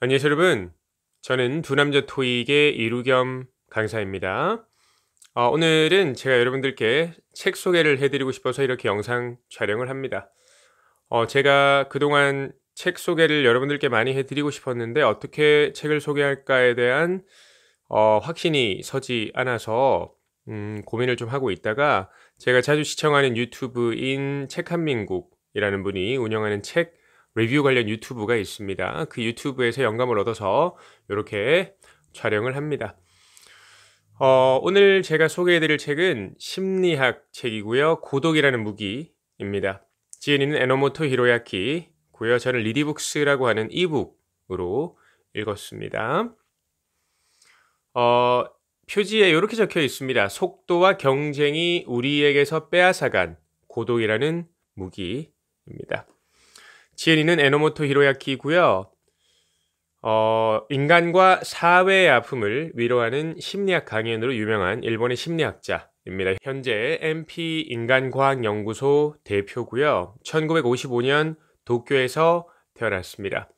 안녕하세요 여러분. 저는 두남자 토익의 이루겸 강사입니다. 오늘은 제가 여러분들께 책 소개를 해드리고 싶어서 이렇게 영상 촬영을 합니다. 제가 그동안 책 소개를 여러분들께 많이 해드리고 싶었는데 어떻게 책을 소개할까에 대한 확신이 서지 않아서 고민을 좀 하고 있다가 제가 자주 시청하는 유튜브인 책한민국이라는 분이 운영하는 책 리뷰 관련 유튜브가 있습니다. 그 유튜브에서 영감을 얻어서 이렇게 촬영을 합니다. 오늘 제가 소개해드릴 책은 심리학 책이고요. 고독이라는 무기입니다. 지은이는 에노모토 히로야키고요. 저는 리디북스라고 하는 이북으로 읽었습니다. 표지에 이렇게 적혀 있습니다. 속도와 경쟁이 우리에게서 빼앗아간 고독이라는 무기입니다. 지은이는 에노모토 히로야키고요. 인간과 사회의 아픔을 위로하는 심리학 강연으로 유명한 일본의 심리학자입니다. 현재 MP 인간과학연구소 대표고요. 1955년 도쿄에서 태어났습니다.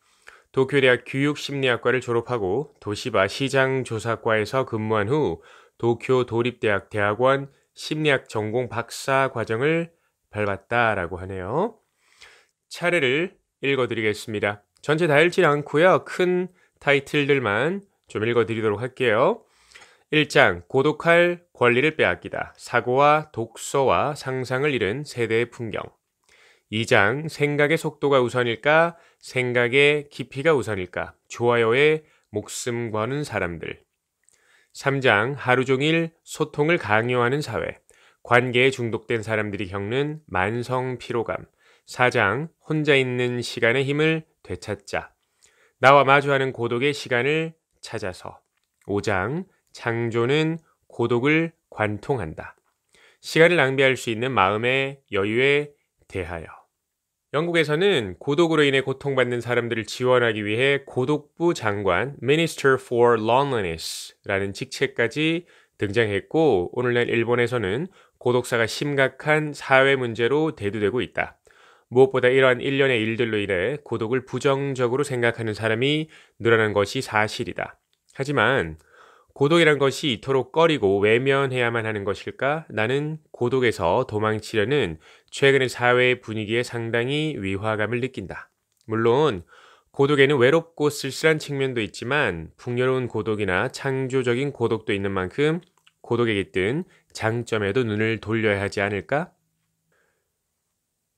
도쿄대학 교육심리학과를 졸업하고 도시바 시장조사과에서 근무한 후 도쿄 도립대학 대학원 심리학 전공 박사 과정을 밟았다라고 하네요. 차례를 읽어드리겠습니다. 전체 다 읽지 않고요. 큰 타이틀들만 좀 읽어드리도록 할게요. 1장 고독할 권리를 빼앗기다. 사고와 독서와 상상을 잃은 세대의 풍경. 2장 생각의 속도가 우선일까? 생각의 깊이가 우선일까? 좋아요에 목숨 거는 사람들. 3장 하루 종일 소통을 강요하는 사회. 관계에 중독된 사람들이 겪는 만성 피로감. 4장 혼자 있는 시간의 힘을 되찾자. 나와 마주하는 고독의 시간을 찾아서. 5장 창조는 고독을 관통한다. 시간을 낭비할 수 있는 마음의 여유에 대하여. 영국에서는 고독으로 인해 고통받는 사람들을 지원하기 위해 고독부 장관 Minister for Loneliness라는 직책까지 등장했고 오늘날 일본에서는 고독사가 심각한 사회 문제로 대두되고 있다. 무엇보다 이러한 일련의 일들로 인해 고독을 부정적으로 생각하는 사람이 늘어난 것이 사실이다. 하지만 고독이란 것이 이토록 꺼리고 외면해야만 하는 것일까? 나는 고독에서 도망치려는 최근의 사회의 분위기에 상당히 위화감을 느낀다. 물론 고독에는 외롭고 쓸쓸한 측면도 있지만 풍요로운 고독이나 창조적인 고독도 있는 만큼 고독에 깃든 장점에도 눈을 돌려야 하지 않을까?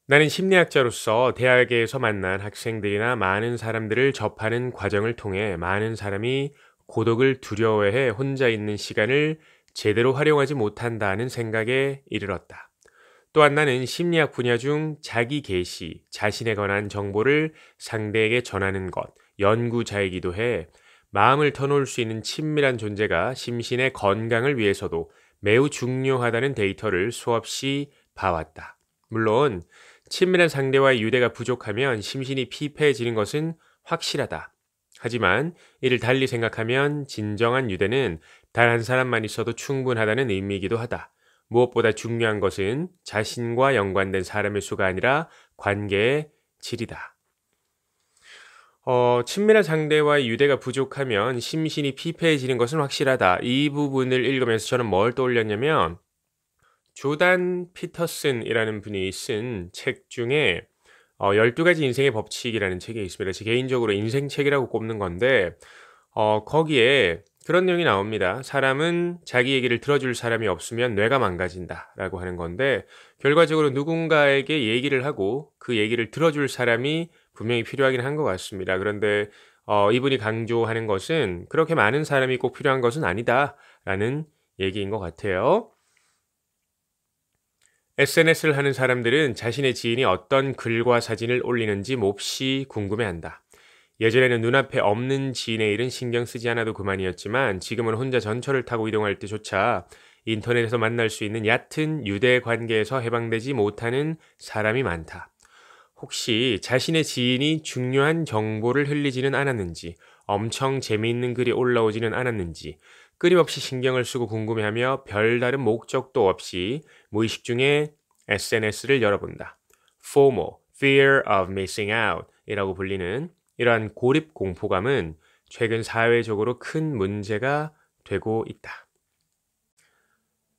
나는 심리학자로서 대학에서 만난 학생들이나 많은 사람들을 접하는 과정을 통해 많은 사람이 고독을 두려워해 혼자 있는 시간을 제대로 활용하지 못한다는 생각에 이르렀다. 또한 나는 심리학 분야 중 자기 계시, 자신에 관한 정보를 상대에게 전하는 것, 연구자이기도 해 마음을 터놓을 수 있는 친밀한 존재가 심신의 건강을 위해서도 매우 중요하다는 데이터를 수없이 봐왔다. 물론 친밀한 상대와의 유대가 부족하면 심신이 피폐해지는 것은 확실하다. 하지만 이를 달리 생각하면 진정한 유대는 단 한 사람만 있어도 충분하다는 의미이기도 하다. 무엇보다 중요한 것은 자신과 연관된 사람의 수가 아니라 관계의 질이다. 친밀한 상대와의 유대가 부족하면 심신이 피폐해지는 것은 확실하다. 이 부분을 읽으면서 저는 뭘 떠올렸냐면 조단 피터슨이라는 분이 쓴 책 중에 12가지 인생의 법칙이라는 책이 있습니다. 제 개인적으로 인생책이라고 꼽는 건데 거기에 그런 내용이 나옵니다. 사람은 자기 얘기를 들어줄 사람이 없으면 뇌가 망가진다라고 하는 건데 결과적으로 누군가에게 얘기를 하고 그 얘기를 들어줄 사람이 분명히 필요하긴 한 것 같습니다. 그런데 이분이 강조하는 것은 그렇게 많은 사람이 꼭 필요한 것은 아니다라는 얘기인 것 같아요. SNS를 하는 사람들은 자신의 지인이 어떤 글과 사진을 올리는지 몹시 궁금해한다. 예전에는 눈앞에 없는 지인의 일은 신경 쓰지 않아도 그만이었지만 지금은 혼자 전철을 타고 이동할 때조차 인터넷에서 만날 수 있는 얕은 유대 관계에서 해방되지 못하는 사람이 많다. 혹시 자신의 지인이 중요한 정보를 흘리지는 않았는지, 엄청 재미있는 글이 올라오지는 않았는지, 끊임없이 신경을 쓰고 궁금해하며 별다른 목적도 없이 무의식 중에 SNS를 열어본다. FOMO, Fear of Missing Out 이라고 불리는 이러한 고립 공포감은 최근 사회적으로 큰 문제가 되고 있다.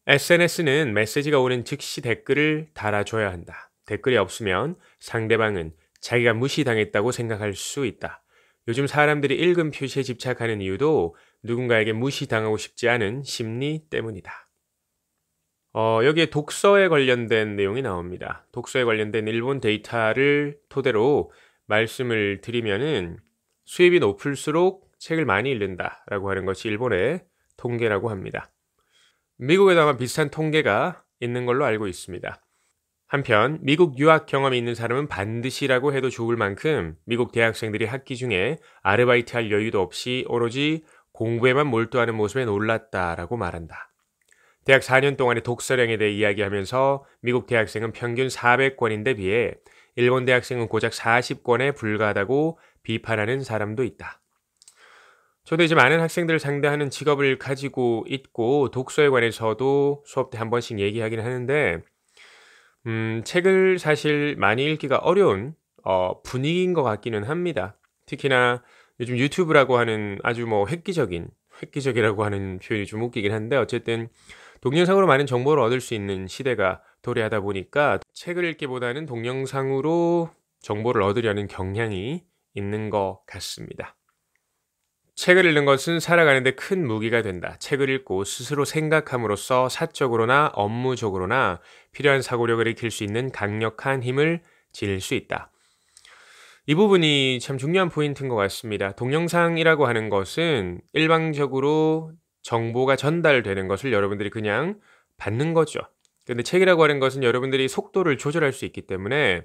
SNS는 메시지가 오는 즉시 댓글을 달아줘야 한다. 댓글이 없으면 상대방은 자기가 무시당했다고 생각할 수 있다. 요즘 사람들이 읽음 표시에 집착하는 이유도 누군가에게 무시당하고 싶지 않은 심리 때문이다. 여기에 독서에 관련된 내용이 나옵니다. 독서에 관련된 일본 데이터를 토대로 말씀을 드리면은 수입이 높을수록 책을 많이 읽는다라고 하는 것이 일본의 통계라고 합니다. 미국에도 아마 비슷한 통계가 있는 걸로 알고 있습니다. 한편 미국 유학 경험이 있는 사람은 반드시라고 해도 좋을 만큼 미국 대학생들이 학기 중에 아르바이트할 여유도 없이 오로지 공부에만 몰두하는 모습에 놀랐다라고 말한다. 대학 4년 동안의 독서량에 대해 이야기하면서 미국 대학생은 평균 400권인데 비해 일본 대학생은 고작 40권에 불과하다고 비판하는 사람도 있다. 저도 이제 많은 학생들을 상대하는 직업을 가지고 있고 독서에 관해서도 수업 때 한 번씩 얘기하긴 하는데 책을 사실 많이 읽기가 어려운 분위기인 것 같기는 합니다. 특히나 요즘 유튜브라고 하는 아주 획기적이라고 하는 표현이 좀 웃기긴 한데 어쨌든 동영상으로 많은 정보를 얻을 수 있는 시대가 도래하다 보니까 책을 읽기보다는 동영상으로 정보를 얻으려는 경향이 있는 것 같습니다. 책을 읽는 것은 살아가는데 큰 무기가 된다. 책을 읽고 스스로 생각함으로써 사적으로나 업무적으로나 필요한 사고력을 익힐 수 있는 강력한 힘을 지닐 수 있다. 이 부분이 참 중요한 포인트인 것 같습니다. 동영상이라고 하는 것은 일방적으로 정보가 전달되는 것을 여러분들이 그냥 받는 거죠. 근데 책이라고 하는 것은 여러분들이 속도를 조절할 수 있기 때문에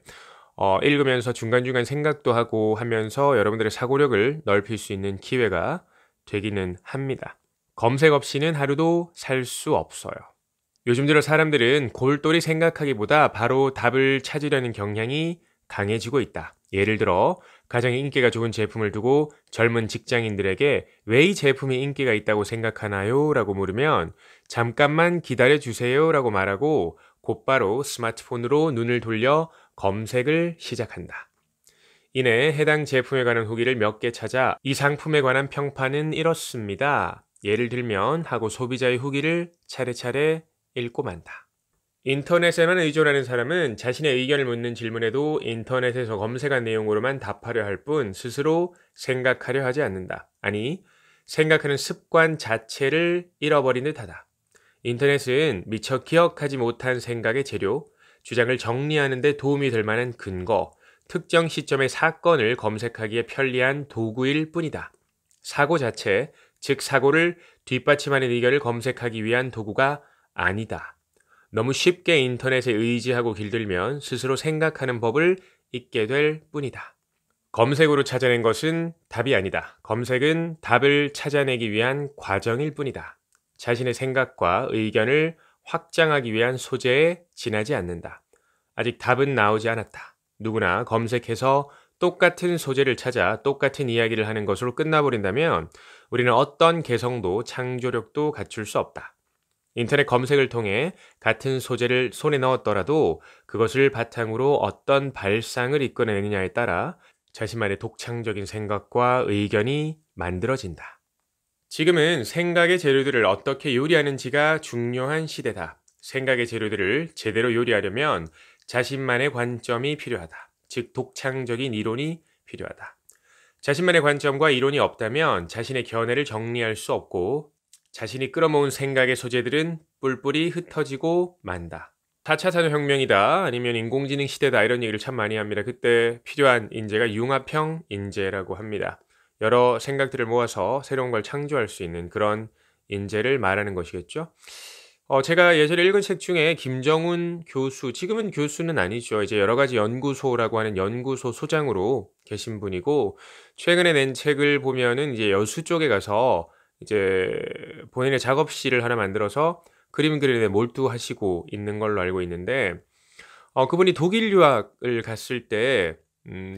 읽으면서 중간중간 생각도 하고 하면서 여러분들의 사고력을 넓힐 수 있는 기회가 되기는 합니다. 검색 없이는 하루도 살 수 없어요. 요즘 들어 사람들은 골똘히 생각하기보다 바로 답을 찾으려는 경향이 강해지고 있다. 예를 들어 가장 인기가 좋은 제품을 두고 젊은 직장인들에게 왜 이 제품이 인기가 있다고 생각하나요? 라고 물으면 잠깐만 기다려 주세요 라고 말하고 곧바로 스마트폰으로 눈을 돌려 검색을 시작한다. 이내 해당 제품에 관한 후기를 몇 개 찾아 이 상품에 관한 평판은 이렇습니다. 예를 들면 하고 소비자의 후기를 차례차례 읽고 만다. 인터넷에만 의존하는 사람은 자신의 의견을 묻는 질문에도 인터넷에서 검색한 내용으로만 답하려 할 뿐 스스로 생각하려 하지 않는다. 아니, 생각하는 습관 자체를 잃어버린 듯하다. 인터넷은 미처 기억하지 못한 생각의 재료, 주장을 정리하는 데 도움이 될 만한 근거, 특정 시점의 사건을 검색하기에 편리한 도구일 뿐이다. 사고 자체, 즉 사고를 뒷받침하는 의견을 검색하기 위한 도구가 아니다. 너무 쉽게 인터넷에 의지하고 길들면 스스로 생각하는 법을 잊게 될 뿐이다. 검색으로 찾아낸 것은 답이 아니다. 검색은 답을 찾아내기 위한 과정일 뿐이다. 자신의 생각과 의견을 확장하기 위한 소재에 지나지 않는다. 아직 답은 나오지 않았다. 누구나 검색해서 똑같은 소재를 찾아 똑같은 이야기를 하는 것으로 끝나버린다면 우리는 어떤 개성도 창조력도 갖출 수 없다. 인터넷 검색을 통해 같은 소재를 손에 넣었더라도 그것을 바탕으로 어떤 발상을 이끌어내느냐에 따라 자신만의 독창적인 생각과 의견이 만들어진다. 지금은 생각의 재료들을 어떻게 요리하는지가 중요한 시대다. 생각의 재료들을 제대로 요리하려면 자신만의 관점이 필요하다. 즉 독창적인 이론이 필요하다. 자신만의 관점과 이론이 없다면 자신의 견해를 정리할 수 없고 자신이 끌어모은 생각의 소재들은 뿔뿔이 흩어지고 만다. 4차 산업혁명이다 아니면 인공지능 시대다 이런 얘기를 참 많이 합니다. 그때 필요한 인재가 융합형 인재라고 합니다. 여러 생각들을 모아서 새로운 걸 창조할 수 있는 그런 인재를 말하는 것이겠죠. 제가 예전에 읽은 책 중에 김정훈 교수, 지금은 교수는 아니죠. 이제 여러 가지 연구소라고 하는 연구소 소장으로 계신 분이고 최근에 낸 책을 보면은 이제 여수 쪽에 가서 이제 본인의 작업실을 하나 만들어서 그림 그리는 데 몰두하시고 있는 걸로 알고 있는데 그분이 독일 유학을 갔을 때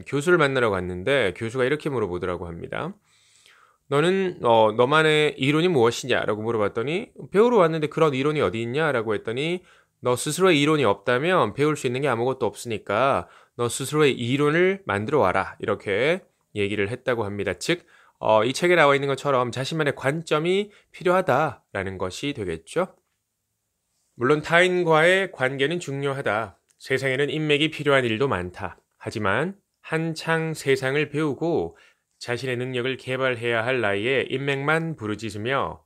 교수를 만나러 갔는데 교수가 이렇게 물어보더라고 합니다. 너는 너만의 이론이 무엇이냐라고 물어봤더니 배우러 왔는데 그런 이론이 어디 있냐라고 했더니 너 스스로의 이론이 없다면 배울 수 있는 게 아무것도 없으니까 너 스스로의 이론을 만들어 와라 이렇게 얘기를 했다고 합니다. 즉, 이 책에 나와 있는 것처럼 자신만의 관점이 필요하다라는 것이 되겠죠. 물론 타인과의 관계는 중요하다. 세상에는 인맥이 필요한 일도 많다. 하지만 한창 세상을 배우고 자신의 능력을 개발해야 할 나이에 인맥만 부르짖으며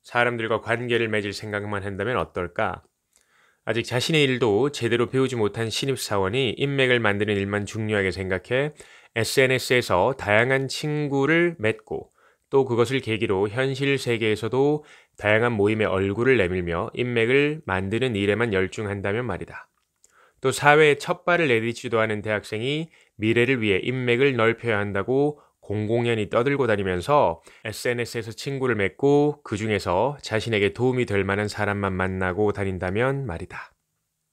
사람들과 관계를 맺을 생각만 한다면 어떨까? 아직 자신의 일도 제대로 배우지 못한 신입사원이 인맥을 만드는 일만 중요하게 생각해 SNS에서 다양한 친구를 맺고 또 그것을 계기로 현실 세계에서도 다양한 모임의 얼굴을 내밀며 인맥을 만드는 일에만 열중한다면 말이다. 또 사회에 첫 발을 내딛지도 않은 대학생이 미래를 위해 인맥을 넓혀야 한다고 공공연히 떠들고 다니면서 SNS에서 친구를 맺고 그 중에서 자신에게 도움이 될 만한 사람만 만나고 다닌다면 말이다.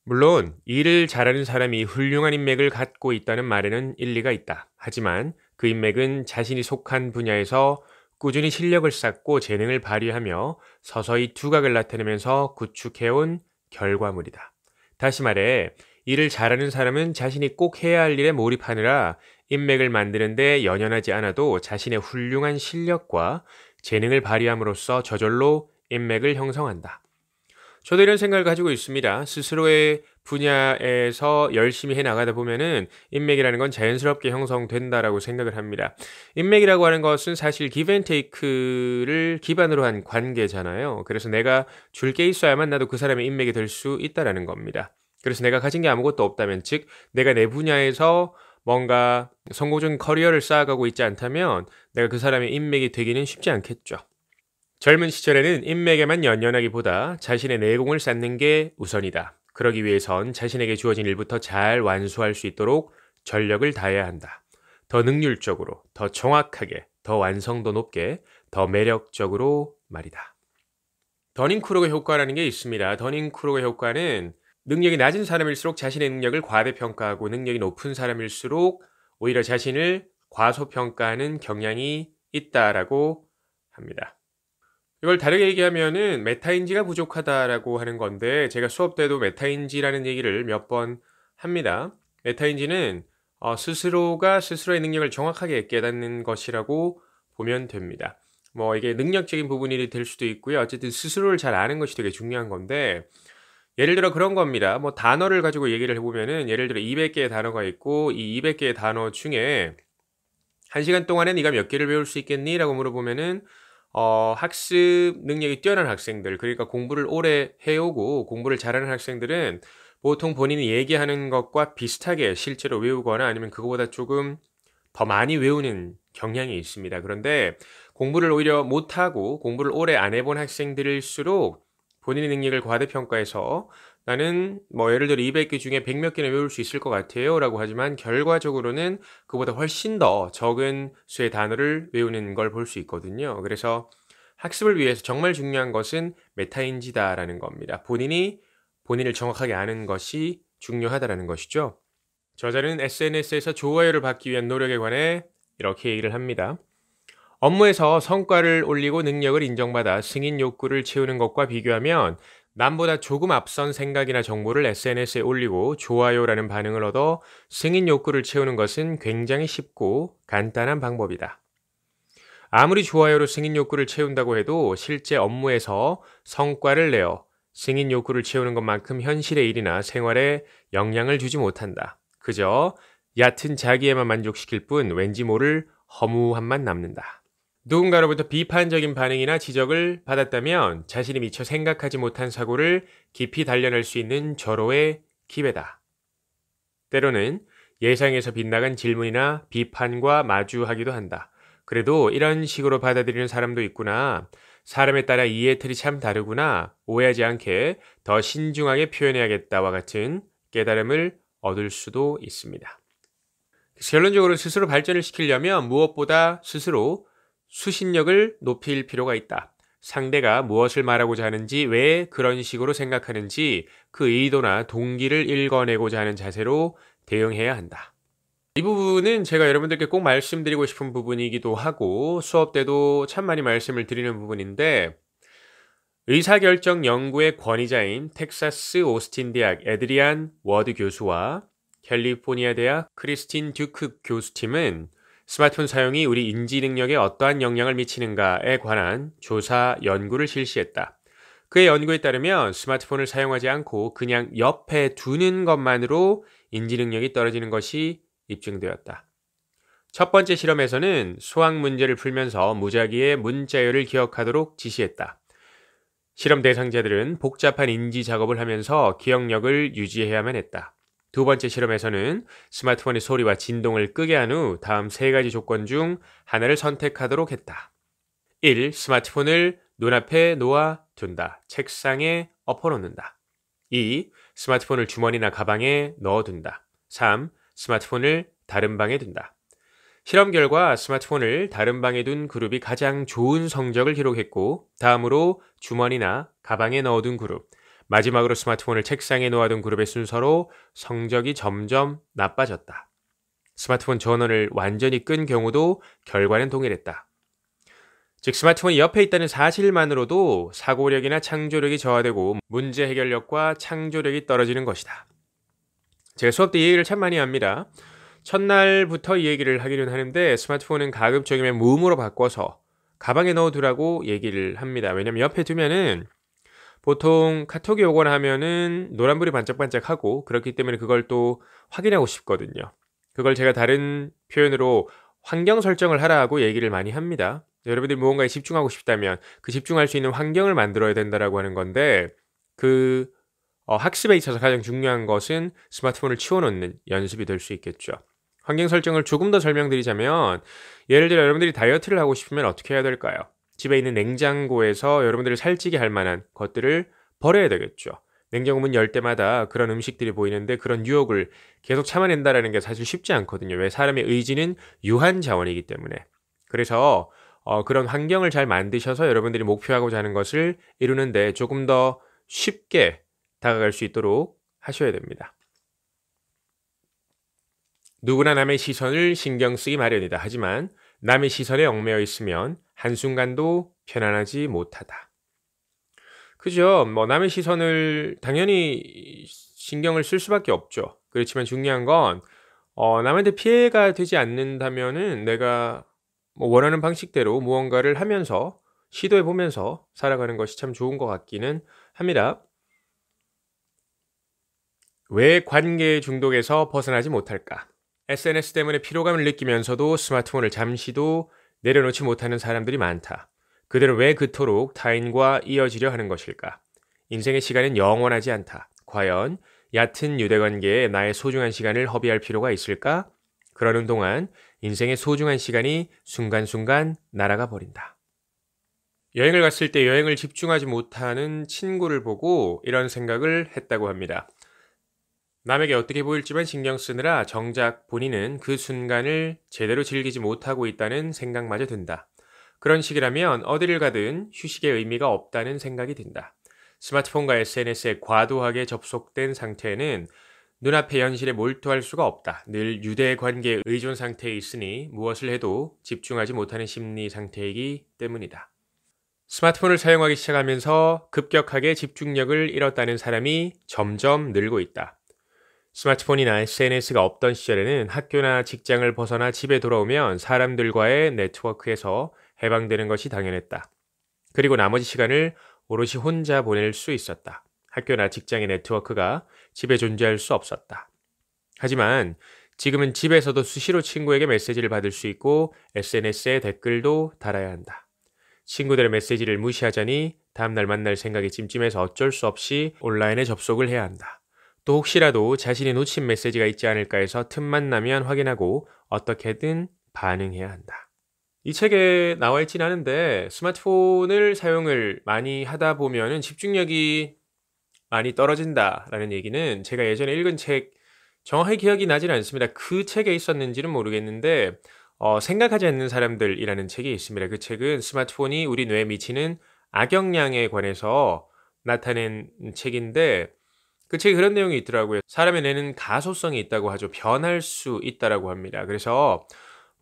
물론 일을 잘하는 사람이 훌륭한 인맥을 갖고 있다는 말에는 일리가 있다. 하지만 그 인맥은 자신이 속한 분야에서 꾸준히 실력을 쌓고 재능을 발휘하며 서서히 두각을 나타내면서 구축해온 결과물이다. 다시 말해 일을 잘하는 사람은 자신이 꼭 해야 할 일에 몰입하느라 인맥을 만드는데 연연하지 않아도 자신의 훌륭한 실력과 재능을 발휘함으로써 저절로 인맥을 형성한다. 저도 이런 생각을 가지고 있습니다. 스스로의 분야에서 열심히 해 나가다 보면은 인맥이라는 건 자연스럽게 형성된다라고 생각을 합니다. 인맥이라고 하는 것은 사실 기브 앤 테이크를 기반으로 한 관계잖아요. 그래서 내가 줄 게 있어야만 나도 그 사람의 인맥이 될 수 있다라는 겁니다. 그래서 내가 가진 게 아무것도 없다면, 즉 내가 내 분야에서 뭔가 성공적인 커리어를 쌓아가고 있지 않다면 내가 그 사람의 인맥이 되기는 쉽지 않겠죠. 젊은 시절에는 인맥에만 연연하기보다 자신의 내공을 쌓는 게 우선이다. 그러기 위해선 자신에게 주어진 일부터 잘 완수할 수 있도록 전력을 다해야 한다. 더 능률적으로, 더 정확하게, 더 완성도 높게, 더 매력적으로 말이다. 더닝크루거 효과라는 게 있습니다. 더닝크루거 효과는 능력이 낮은 사람일수록 자신의 능력을 과대평가하고 능력이 높은 사람일수록 오히려 자신을 과소평가하는 경향이 있다라고 합니다. 이걸 다르게 얘기하면은 메타인지가 부족하다라고 하는 건데, 제가 수업 때도 메타인지라는 얘기를 몇 번 합니다. 메타인지는 스스로가 스스로의 능력을 정확하게 깨닫는 것이라고 보면 됩니다. 뭐 이게 능력적인 부분이 될 수도 있고요. 어쨌든 스스로를 잘 아는 것이 되게 중요한 건데, 예를 들어 그런 겁니다. 뭐 단어를 가지고 얘기를 해보면은, 예를 들어 200개의 단어가 있고 이 200개의 단어 중에 1시간 동안에 네가 몇 개를 배울 수 있겠니? 라고 물어보면은 학습 능력이 뛰어난 학생들, 그러니까 공부를 오래 해오고 공부를 잘하는 학생들은 보통 본인이 얘기하는 것과 비슷하게 실제로 외우거나 아니면 그거보다 조금 더 많이 외우는 경향이 있습니다. 그런데 공부를 오히려 못하고 공부를 오래 안 해본 학생들일수록 본인의 능력을 과대평가해서 나는 뭐 예를 들어 200개 중에 100 몇 개는 외울 수 있을 것 같아요 라고 하지만 결과적으로는 그보다 훨씬 더 적은 수의 단어를 외우는 걸 볼 수 있거든요. 그래서 학습을 위해서 정말 중요한 것은 메타인지다라는 겁니다. 본인이 본인을 정확하게 아는 것이 중요하다라는 것이죠. 저자는 SNS에서 좋아요를 받기 위한 노력에 관해 이렇게 얘기를 합니다. 업무에서 성과를 올리고 능력을 인정받아 승인 욕구를 채우는 것과 비교하면 남보다 조금 앞선 생각이나 정보를 SNS에 올리고 좋아요라는 반응을 얻어 승인 욕구를 채우는 것은 굉장히 쉽고 간단한 방법이다. 아무리 좋아요로 승인 욕구를 채운다고 해도 실제 업무에서 성과를 내어 승인 욕구를 채우는 것만큼 현실의 일이나 생활에 영향을 주지 못한다. 그저 얕은 자기에만 만족시킬 뿐 왠지 모를 허무함만 남는다. 누군가로부터 비판적인 반응이나 지적을 받았다면 자신이 미처 생각하지 못한 사고를 깊이 단련할 수 있는 절호의 기회다. 때로는 예상에서 빗나간 질문이나 비판과 마주하기도 한다. 그래도 이런 식으로 받아들이는 사람도 있구나. 사람에 따라 이해 틀이 참 다르구나. 오해하지 않게 더 신중하게 표현해야겠다와 같은 깨달음을 얻을 수도 있습니다. 결론적으로 스스로 발전을 시키려면 무엇보다 스스로 수신력을 높일 필요가 있다. 상대가 무엇을 말하고자 하는지, 왜 그런 식으로 생각하는지 그 의도나 동기를 읽어내고자 하는 자세로 대응해야 한다. 이 부분은 제가 여러분들께 꼭 말씀드리고 싶은 부분이기도 하고 수업 때도 참 많이 말씀을 드리는 부분인데, 의사결정 연구의 권위자인 텍사스 오스틴 대학 에드리안 워드 교수와 캘리포니아 대학 크리스틴 듀크 교수팀은 스마트폰 사용이 우리 인지 능력에 어떠한 영향을 미치는가에 관한 조사 연구를 실시했다. 그의 연구에 따르면 스마트폰을 사용하지 않고 그냥 옆에 두는 것만으로 인지 능력이 떨어지는 것이 입증되었다. 첫 번째 실험에서는 수학 문제를 풀면서 무작위의 문자열을 기억하도록 지시했다. 실험 대상자들은 복잡한 인지 작업을 하면서 기억력을 유지해야만 했다. 두 번째 실험에서는 스마트폰의 소리와 진동을 끄게 한 후 다음 세 가지 조건 중 하나를 선택하도록 했다. 1. 스마트폰을 눈앞에 놓아 둔다. 책상에 엎어놓는다. 2. 스마트폰을 주머니나 가방에 넣어둔다. 3. 스마트폰을 다른 방에 둔다. 실험 결과 스마트폰을 다른 방에 둔 그룹이 가장 좋은 성적을 기록했고, 다음으로 주머니나 가방에 넣어둔 그룹, 마지막으로 스마트폰을 책상에 놓아둔 그룹의 순서로 성적이 점점 나빠졌다. 스마트폰 전원을 완전히 끈 경우도 결과는 동일했다. 즉 스마트폰이 옆에 있다는 사실만으로도 사고력이나 창조력이 저하되고 문제 해결력과 창조력이 떨어지는 것이다. 제가 수업 때 이 얘기를 참 많이 합니다. 첫날부터 이 얘기를 하기는 하는데 스마트폰은 가급적이면 무음으로 바꿔서 가방에 넣어두라고 얘기를 합니다. 왜냐면 옆에 두면은 보통 카톡이 오거나 하면은 노란불이 반짝반짝하고 그렇기 때문에 그걸 또 확인하고 싶거든요. 그걸 제가 다른 표현으로 환경 설정을 하라고 얘기를 많이 합니다. 여러분들이 무언가에 집중하고 싶다면 그 집중할 수 있는 환경을 만들어야 된다라고 하는 건데 학습에 있어서 가장 중요한 것은 스마트폰을 치워놓는 연습이 될 수 있겠죠. 환경 설정을 조금 더 설명드리자면 예를 들어 여러분들이 다이어트를 하고 싶으면 어떻게 해야 될까요? 집에 있는 냉장고에서 여러분들을 살찌게 할 만한 것들을 버려야 되겠죠. 냉장고 문 열 때마다 그런 음식들이 보이는데 그런 유혹을 계속 참아낸다는 게 사실 쉽지 않거든요. 왜? 사람의 의지는 유한 자원이기 때문에. 그래서 그런 환경을 잘 만드셔서 여러분들이 목표하고자 하는 것을 이루는데 조금 더 쉽게 다가갈 수 있도록 하셔야 됩니다. 누구나 남의 시선을 신경 쓰기 마련이다. 하지만 남의 시선에 얽매여 있으면 한순간도 편안하지 못하다. 그죠? 남의 시선을 당연히 신경을 쓸 수밖에 없죠. 그렇지만 중요한 건 남한테 피해가 되지 않는다면은 내가 원하는 방식대로 무언가를 하면서 시도해 보면서 살아가는 것이 참 좋은 것 같기는 합니다. 왜 관계 중독에서 벗어나지 못할까? SNS 때문에 피로감을 느끼면서도 스마트폰을 잠시도 내려놓지 못하는 사람들이 많다. 그들은 왜 그토록 타인과 이어지려 하는 것일까? 인생의 시간은 영원하지 않다. 과연 얕은 유대관계에 나의 소중한 시간을 허비할 필요가 있을까? 그러는 동안 인생의 소중한 시간이 순간순간 날아가 버린다. 여행을 갔을 때 여행을 집중하지 못하는 친구를 보고 이런 생각을 했다고 합니다. 남에게 어떻게 보일지만 신경 쓰느라 정작 본인은 그 순간을 제대로 즐기지 못하고 있다는 생각마저 든다. 그런 식이라면 어디를 가든 휴식의 의미가 없다는 생각이 든다. 스마트폰과 SNS에 과도하게 접속된 상태에는 눈앞의 현실에 몰두할 수가 없다. 늘 유대관계의 의존 상태에 있으니 무엇을 해도 집중하지 못하는 심리 상태이기 때문이다. 스마트폰을 사용하기 시작하면서 급격하게 집중력을 잃었다는 사람이 점점 늘고 있다. 스마트폰이나 SNS가 없던 시절에는 학교나 직장을 벗어나 집에 돌아오면 사람들과의 네트워크에서 해방되는 것이 당연했다. 그리고 나머지 시간을 오롯이 혼자 보낼 수 있었다. 학교나 직장의 네트워크가 집에 존재할 수 없었다. 하지만 지금은 집에서도 수시로 친구에게 메시지를 받을 수 있고 SNS에 댓글도 달아야 한다. 친구들의 메시지를 무시하자니 다음날 만날 생각이 찜찜해서 어쩔 수 없이 온라인에 접속을 해야 한다. 또 혹시라도 자신이 놓친 메시지가 있지 않을까 해서 틈만 나면 확인하고 어떻게든 반응해야 한다. 이 책에 나와 있진 않은데 스마트폰을 사용을 많이 하다 보면은 집중력이 많이 떨어진다라는 얘기는 제가 예전에 읽은 책 정확하게 기억이 나지는 않습니다. 그 책에 있었는지는 모르겠는데 생각하지 않는 사람들이라는 책이 있습니다. 그 책은 스마트폰이 우리 뇌에 미치는 악영향에 관해서 나타낸 책인데 그 책에 그런 내용이 있더라고요. 사람의 뇌는 가소성이 있다고 하죠. 변할 수 있다라고 합니다. 그래서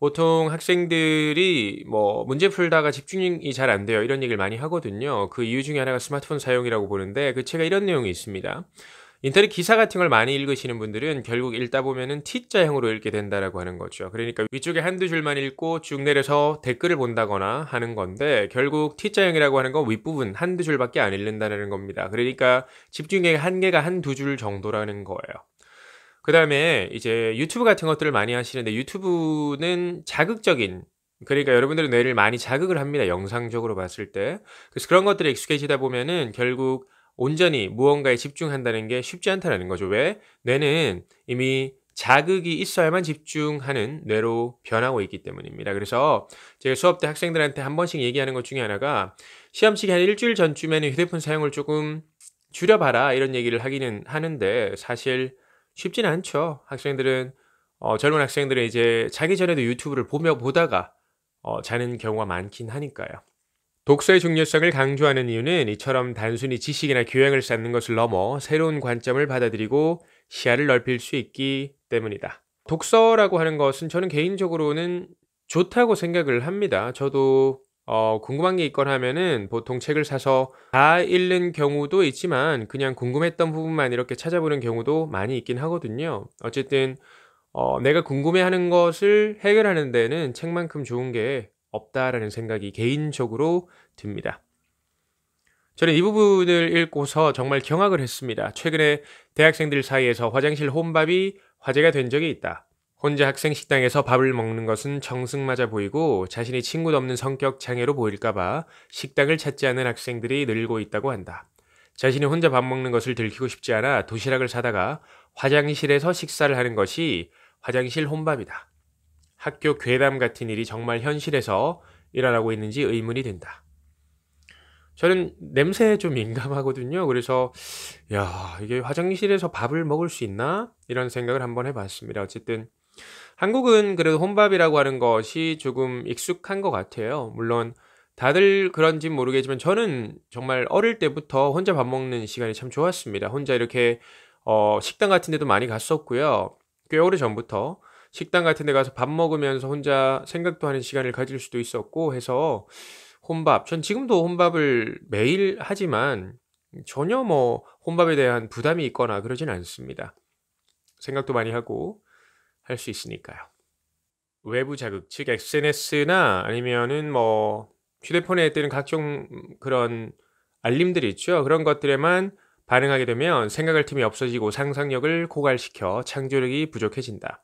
보통 학생들이 문제 풀다가 집중이 잘 안 돼요. 이런 얘기를 많이 하거든요. 그 이유 중에 하나가 스마트폰 사용이라고 보는데 그 책에 이런 내용이 있습니다. 인터넷 기사 같은 걸 많이 읽으시는 분들은 결국 읽다 보면은 T자형으로 읽게 된다라고 하는 거죠. 그러니까 위쪽에 한두 줄만 읽고 쭉 내려서 댓글을 본다거나 하는 건데 결국 T자형이라고 하는 건 윗부분 한두 줄밖에 안 읽는다는 겁니다. 그러니까 집중력의 한계가 한두 줄 정도라는 거예요. 그다음에 이제 유튜브 같은 것들을 많이 하시는데 유튜브는 자극적인 그러니까 여러분들의 뇌를 많이 자극을 합니다. 영상적으로 봤을 때. 그래서 그런 것들에 익숙해지다 보면은 결국 온전히 무언가에 집중한다는 게 쉽지 않다는 거죠. 왜? 뇌는 이미 자극이 있어야만 집중하는 뇌로 변하고 있기 때문입니다. 그래서 제가 수업 때 학생들한테 한 번씩 얘기하는 것 중에 하나가 시험치기 한 일주일 전쯤에는 휴대폰 사용을 조금 줄여봐라 이런 얘기를 하기는 하는데 사실 쉽지는 않죠. 학생들은 젊은 학생들은 이제 자기 전에도 유튜브를 보다가 자는 경우가 많긴 하니까요. 독서의 중요성을 강조하는 이유는 이처럼 단순히 지식이나 교양을 쌓는 것을 넘어 새로운 관점을 받아들이고 시야를 넓힐 수 있기 때문이다. 독서라고 하는 것은 저는 개인적으로는 좋다고 생각을 합니다. 저도 궁금한 게 있거나 하면은 보통 책을 사서 다 읽는 경우도 있지만 그냥 궁금했던 부분만 이렇게 찾아보는 경우도 많이 있긴 하거든요. 어쨌든 내가 궁금해하는 것을 해결하는 데는 책만큼 좋은 게 없다라는 생각이 개인적으로 듭니다. 저는 이 부분을 읽고서 정말 경악을 했습니다. 최근에 대학생들 사이에서 화장실 혼밥이 화제가 된 적이 있다. 혼자 학생 식당에서 밥을 먹는 것은 정승맞아 보이고 자신이 친구도 없는 성격 장애로 보일까봐 식당을 찾지 않는 학생들이 늘고 있다고 한다. 자신이 혼자 밥 먹는 것을 들키고 싶지 않아 도시락을 사다가 화장실에서 식사를 하는 것이 화장실 혼밥이다. 학교 괴담 같은 일이 정말 현실에서 일어나고 있는지 의문이 든다. 저는 냄새에 좀 민감하거든요. 그래서 이게 화장실에서 밥을 먹을 수 있나? 이런 생각을 한번 해봤습니다. 어쨌든 한국은 그래도 혼밥이라고 하는 것이 조금 익숙한 것 같아요. 물론 다들 그런지 모르겠지만 저는 정말 어릴 때부터 혼자 밥 먹는 시간이 참 좋았습니다. 혼자 이렇게 식당 같은 데도 많이 갔었고요. 꽤 오래전부터 식당 같은 데 가서 밥 먹으면서 혼자 생각도 하는 시간을 가질 수도 있었고 해서 혼밥, 전 지금도 혼밥을 매일 하지만 전혀 뭐 혼밥에 대한 부담이 있거나 그러진 않습니다. 생각도 많이 하고 할 수 있으니까요. 외부 자극, 즉 SNS나 아니면은 뭐 휴대폰에 뜨는 각종 그런 알림들이 있죠. 그런 것들에만 반응하게 되면 생각할 틈이 없어지고 상상력을 고갈시켜 창조력이 부족해진다.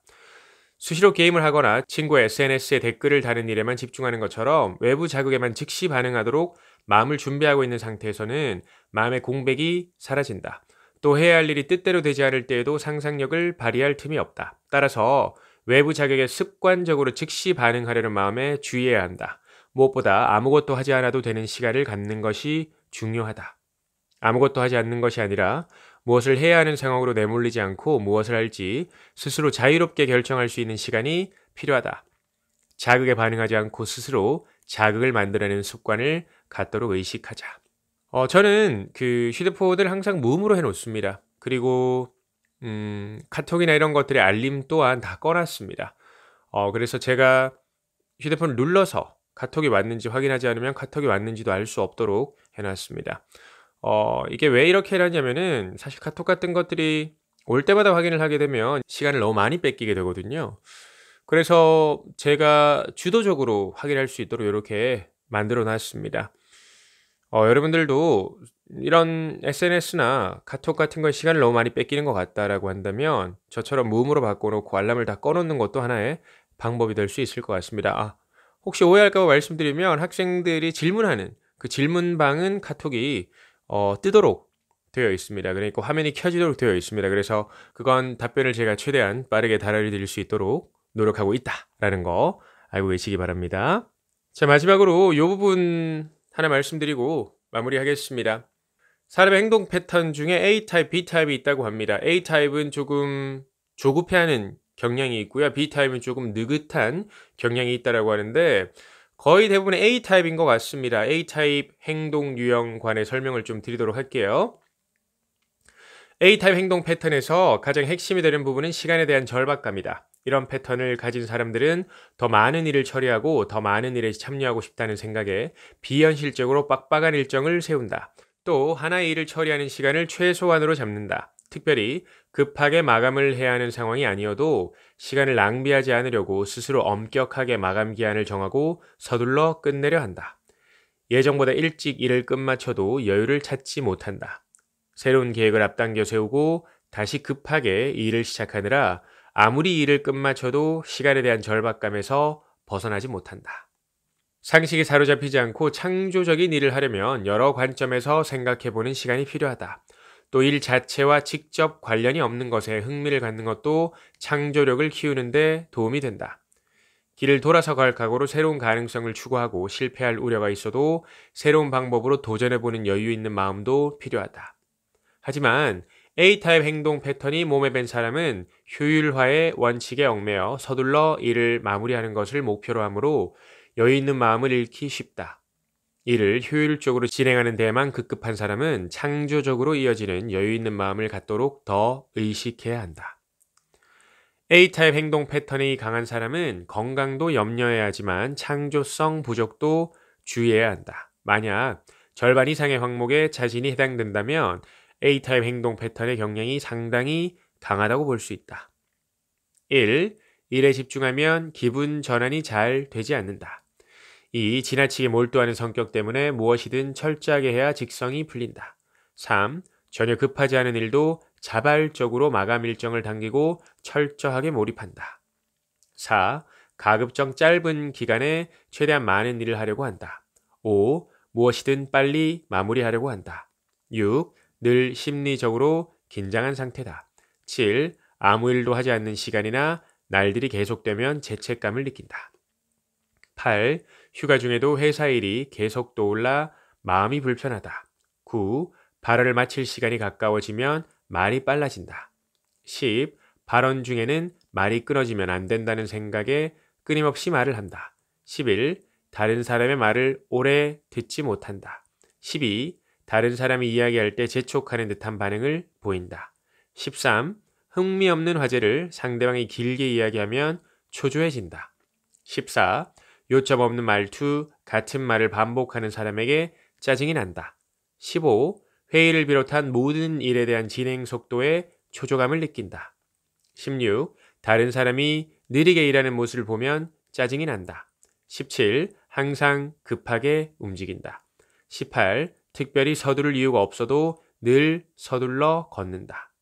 수시로 게임을 하거나 친구의 SNS에 댓글을 다는 일에만 집중하는 것처럼 외부 자극에만 즉시 반응하도록 마음을 준비하고 있는 상태에서는 마음의 공백이 사라진다. 또 해야 할 일이 뜻대로 되지 않을 때에도 상상력을 발휘할 틈이 없다. 따라서 외부 자극에 습관적으로 즉시 반응하려는 마음에 주의해야 한다. 무엇보다 아무것도 하지 않아도 되는 시간을 갖는 것이 중요하다. 아무것도 하지 않는 것이 아니라 무엇을 해야 하는 상황으로 내몰리지 않고 무엇을 할지 스스로 자유롭게 결정할 수 있는 시간이 필요하다. 자극에 반응하지 않고 스스로 자극을 만들어내는 습관을 갖도록 의식하자. 저는 그 휴대폰을 항상 무음으로 해놓습니다. 그리고 카톡이나 이런 것들의 알림 또한 다 꺼놨습니다. 그래서 제가 휴대폰을 눌러서 카톡이 왔는지 확인하지 않으면 카톡이 왔는지도 알 수 없도록 해놨습니다. 이게 왜 이렇게 해놨냐면은 사실 카톡 같은 것들이 올 때마다 확인을 하게 되면 시간을 너무 많이 뺏기게 되거든요. 그래서 제가 주도적으로 확인할 수 있도록 이렇게 만들어 놨습니다. 여러분들도 이런 SNS나 카톡 같은 거 시간을 너무 많이 뺏기는 것 같다라고 한다면 저처럼 무음으로 바꿔놓고 알람을 다 꺼놓는 것도 하나의 방법이 될 수 있을 것 같습니다. 혹시 오해할까 봐 말씀드리면 학생들이 질문하는 그 질문방은 카톡이 뜨도록 되어 있습니다. 그러니까 화면이 켜지도록 되어 있습니다. 그래서 그건 답변을 제가 최대한 빠르게 달아드릴 수 있도록 노력하고 있다라는 거 알고 계시기 바랍니다. 자, 마지막으로 이 부분 하나 말씀드리고 마무리하겠습니다. 사람의 행동 패턴 중에 A타입, B타입이 있다고 합니다. A타입은 조금 조급해하는 경향이 있고요. B타입은 조금 느긋한 경향이 있다고 하는데 거의 대부분 A타입인 것 같습니다. A타입 행동 유형관의 설명을 좀 드리도록 할게요. A타입 행동 패턴에서 가장 핵심이 되는 부분은 시간에 대한 절박감이다. 이런 패턴을 가진 사람들은 더 많은 일을 처리하고 더 많은 일에 참여하고 싶다는 생각에 비현실적으로 빡빡한 일정을 세운다. 또 하나의 일을 처리하는 시간을 최소한으로 잡는다. 특별히 급하게 마감을 해야 하는 상황이 아니어도 시간을 낭비하지 않으려고 스스로 엄격하게 마감 기한을 정하고 서둘러 끝내려 한다. 예정보다 일찍 일을 끝마쳐도 여유를 찾지 못한다. 새로운 계획을 앞당겨 세우고 다시 급하게 일을 시작하느라 아무리 일을 끝마쳐도 시간에 대한 절박감에서 벗어나지 못한다. 상식에 사로잡히지 않고 창조적인 일을 하려면 여러 관점에서 생각해보는 시간이 필요하다. 또 일 자체와 직접 관련이 없는 것에 흥미를 갖는 것도 창조력을 키우는 데 도움이 된다. 길을 돌아서 갈 각오로 새로운 가능성을 추구하고 실패할 우려가 있어도 새로운 방법으로 도전해보는 여유 있는 마음도 필요하다. 하지만 A타입 행동 패턴이 몸에 밴 사람은 효율화의 원칙에 얽매여 서둘러 일을 마무리하는 것을 목표로 하므로 여유 있는 마음을 잃기 쉽다. 일을 효율적으로 진행하는 데에만 급급한 사람은 창조적으로 이어지는 여유 있는 마음을 갖도록 더 의식해야 한다. A타입 행동 패턴이 강한 사람은 건강도 염려해야 하지만 창조성 부족도 주의해야 한다. 만약 절반 이상의 항목에 자신이 해당된다면 A타입 행동 패턴의 경향이 상당히 강하다고 볼 수 있다. 1. 일에 집중하면 기분 전환이 잘 되지 않는다. 2. 지나치게 몰두하는 성격 때문에 무엇이든 철저하게 해야 직성이 풀린다. 3. 전혀 급하지 않은 일도 자발적으로 마감 일정을 당기고 철저하게 몰입한다. 4. 가급적 짧은 기간에 최대한 많은 일을 하려고 한다. 5. 무엇이든 빨리 마무리하려고 한다. 6. 늘 심리적으로 긴장한 상태다. 7. 아무 일도 하지 않는 시간이나 날들이 계속되면 죄책감을 느낀다. 8. 휴가 중에도 회사 일이 계속 떠올라 마음이 불편하다. 9. 발언을 마칠 시간이 가까워지면 말이 빨라진다. 10. 발언 중에는 말이 끊어지면 안 된다는 생각에 끊임없이 말을 한다. 11. 다른 사람의 말을 오래 듣지 못한다. 12. 다른 사람이 이야기할 때 재촉하는 듯한 반응을 보인다. 13. 흥미없는 화제를 상대방이 길게 이야기하면 초조해진다. 14. 요점 없는 말투, 같은 말을 반복하는 사람에게 짜증이 난다. 15. 회의를 비롯한 모든 일에 대한 진행 속도에 초조감을 느낀다. 16. 다른 사람이 느리게 일하는 모습을 보면 짜증이 난다. 17. 항상 급하게 움직인다. 18. 특별히 서두를 이유가 없어도 늘 서둘러 걷는다.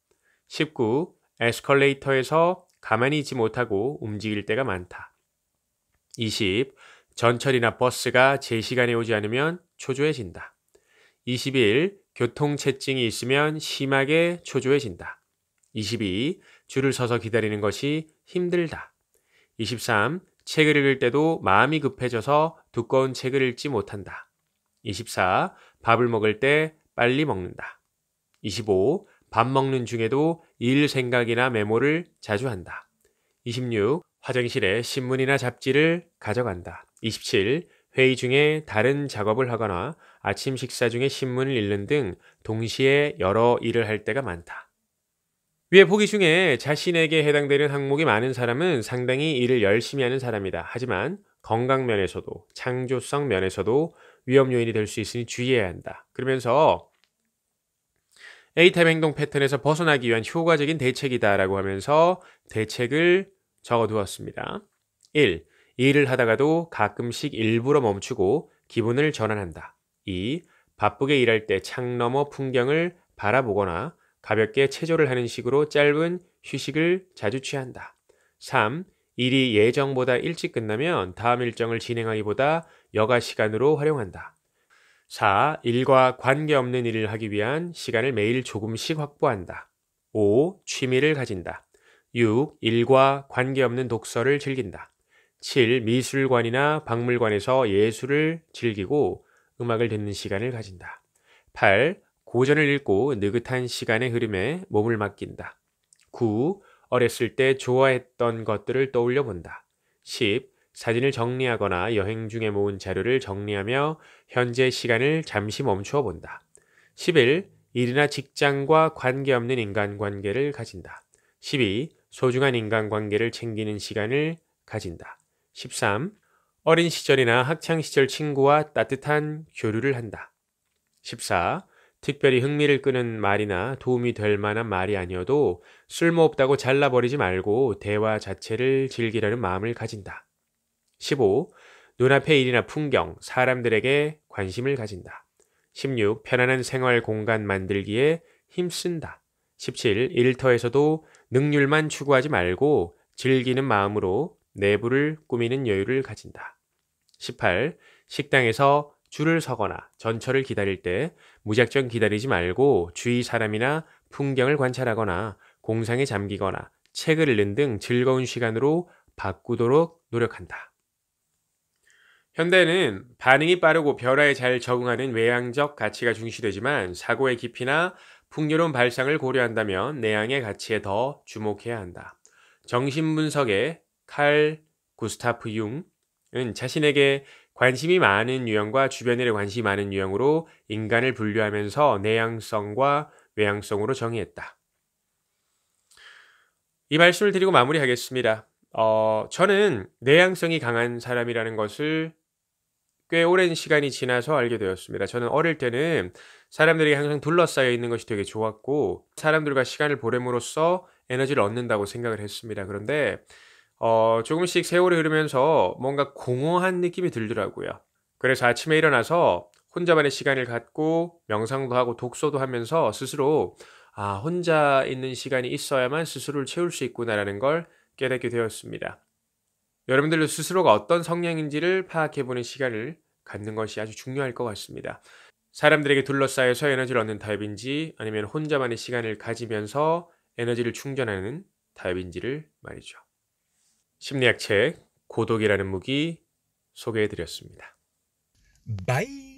19. 에스컬레이터에서 가만히 있지 못하고 움직일 때가 많다. 20. 전철이나 버스가 제 시간에 오지 않으면 초조해진다. 21. 교통체증이 있으면 심하게 초조해진다. 22. 줄을 서서 기다리는 것이 힘들다. 23. 책을 읽을 때도 마음이 급해져서 두꺼운 책을 읽지 못한다. 24. 밥을 먹을 때 빨리 먹는다. 25. 밥 먹는 중에도 일 생각이나 메모를 자주 한다. 26. 화장실에 신문이나 잡지를 가져간다. 27. 회의 중에 다른 작업을 하거나 아침 식사 중에 신문을 읽는 등 동시에 여러 일을 할 때가 많다. 위의 보기 중에 자신에게 해당되는 항목이 많은 사람은 상당히 일을 열심히 하는 사람이다. 하지만 건강 면에서도 창조성 면에서도 위험 요인이 될 수 있으니 주의해야 한다. 그러면서 A타입 행동 패턴에서 벗어나기 위한 효과적인 대책이다라고 하면서 대책을 적어두었습니다. 1. 일을 하다가도 가끔씩 일부러 멈추고 기분을 전환한다. 2. 바쁘게 일할 때 창 너머 풍경을 바라보거나 가볍게 체조를 하는 식으로 짧은 휴식을 자주 취한다. 3. 일이 예정보다 일찍 끝나면 다음 일정을 진행하기보다 여가 시간으로 활용한다. 4. 일과 관계없는 일을 하기 위한 시간을 매일 조금씩 확보한다. 5. 취미를 가진다. 6. 일과 관계없는 독서를 즐긴다. 7. 미술관이나 박물관에서 예술을 즐기고 음악을 듣는 시간을 가진다. 8. 고전을 읽고 느긋한 시간의 흐름에 몸을 맡긴다. 9. 어렸을 때 좋아했던 것들을 떠올려 본다. 10. 사진을 정리하거나 여행 중에 모은 자료를 정리하며 현재 시간을 잠시 멈추어 본다. 11. 일이나 직장과 관계없는 인간관계를 가진다. 12. 소중한 인간관계를 챙기는 시간을 가진다. 13. 어린 시절이나 학창시절 친구와 따뜻한 교류를 한다. 14. 특별히 흥미를 끄는 말이나 도움이 될 만한 말이 아니어도 쓸모없다고 잘라버리지 말고 대화 자체를 즐기려는 마음을 가진다. 15. 눈앞의 일이나 풍경, 사람들에게 관심을 가진다. 16. 편안한 생활 공간 만들기에 힘쓴다. 17. 일터에서도 능률만 추구하지 말고 즐기는 마음으로 내부를 꾸미는 여유를 가진다. 18. 식당에서 줄을 서거나 전철을 기다릴 때 무작정 기다리지 말고 주위 사람이나 풍경을 관찰하거나 공상에 잠기거나 책을 읽는 등 즐거운 시간으로 바꾸도록 노력한다. 현대는 반응이 빠르고 변화에 잘 적응하는 외향적 가치가 중시되지만 사고의 깊이나 풍요로운 발상을 고려한다면 내향의 가치에 더 주목해야 한다. 정신분석의 칼 구스타프 융은 자신에게 관심이 많은 유형과 주변 일에 관심이 많은 유형으로 인간을 분류하면서 내향성과 외향성으로 정의했다. 이 말씀을 드리고 마무리하겠습니다. 저는 내향성이 강한 사람이라는 것을 꽤 오랜 시간이 지나서 알게 되었습니다. 저는 어릴 때는 사람들에게 항상 둘러싸여 있는 것이 되게 좋았고 사람들과 시간을 보냄으로써 에너지를 얻는다고 생각을 했습니다. 그런데 조금씩 세월이 흐르면서 뭔가 공허한 느낌이 들더라고요. 그래서 아침에 일어나서 혼자만의 시간을 갖고 명상도 하고 독서도 하면서 스스로 혼자 있는 시간이 있어야만 스스로를 채울 수 있구나라는 걸 깨닫게 되었습니다. 여러분들도 스스로가 어떤 성향인지를 파악해보는 시간을 갖는 것이 아주 중요할 것 같습니다. 사람들에게 둘러싸여서 에너지를 얻는 타입인지 아니면 혼자만의 시간을 가지면서 에너지를 충전하는 타입인지를 말이죠. 심리학 책 고독이라는 무기 소개해드렸습니다. 바이.